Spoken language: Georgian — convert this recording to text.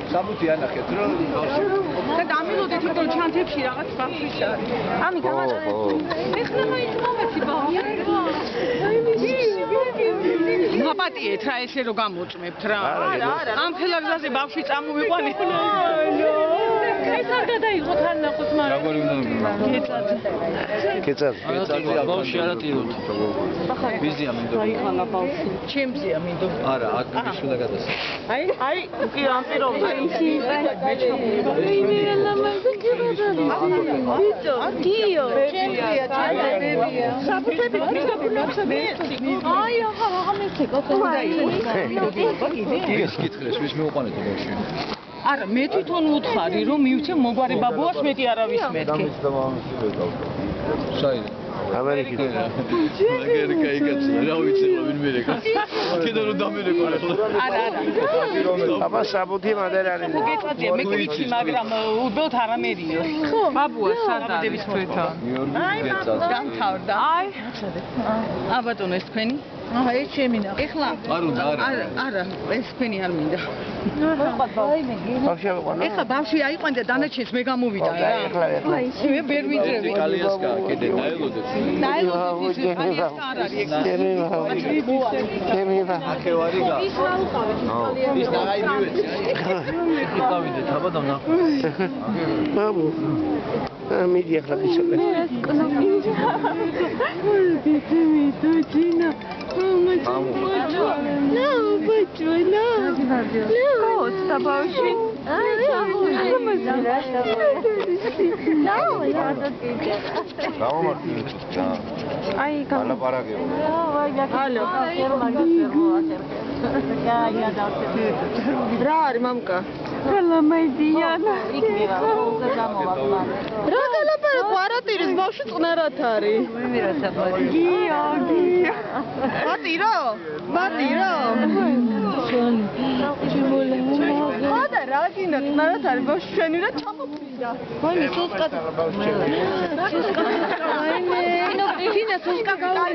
საბუთი ანახეთ რომ და დამილოდეთ იმიტომ ჩანთებში რაღაც ბავშვი არის. ამი გამაჭრე. ეხლა მაინც მომეცი ბავშვი. მაპატიეთ რა ესე რომ გამოწმებთ რა. არა. ამ ხელაგზაზე ბავშვი წამოვიყვანეთ. ეს არ გადაიღო თან ნახოთ მაგრამ. როგორი უნდა კეცად. ბავშვი არა ტიროთ. ვიზია მინდო. აიხალა ბავშვი. ჩემზეა მინდო. არა, აქ ის უნდა გადასა. აი, კი ამ პირობდა. დიო, ჩემზეა, ჩემზეა. საბუთები აი, ახლა რა მეცე ის კითხეს, ვის მეუყვანეთ ბავშვი? არა, მე თვითონ უთხარი რომ მივცე მოგვარი ბაბუას მეტი არავის მეთქე. საერთოდ ამერიკით. ამერიკა იკაცნა, რა ვიცი, ვინ მერეკა. კიდევ რომ დამერეკო ახლა. არა. აბა საბუთი მადერანი. გეწადია, მე ვიცი, მაგრამ უბოთ არამერიო. ბაბუა სადადების ფრეთა. აი, დამთავრდა. აი. ა ბატონო, ეს თქვენი? აჰა, ეს ჩემი ნახე. ეხლა არ უნდა, არა, ეს თქვენი არ მინდა. ბავშვი აყვანა. ეხლა ბავშვი აიყვანდა დანარჩენს მე გამოვიდა რა. ეხლა. მე ვერ ვიძრები. კალიასკა, კიდე დაელოდეთ. დაელოდეთ ის კალიასკა არ არის ეგ. აქე ვარი გა. ის დააი მივეცი, აი. იყავიდეთ, აბა და ნახო. ბაბუ. მიდი ახლა ისწავლე. რა არის მამკა? რა გალაპარაკო არატირის ბავშვი წნარად არის. გიო. ბატირო. ხოდა რა გინდა წნარად არის ბავშვი შენი რა ჩამოფრინდა. ვაიმე სუსკა. სუსკა. ვაიმე. ფინა სუსკა გავაი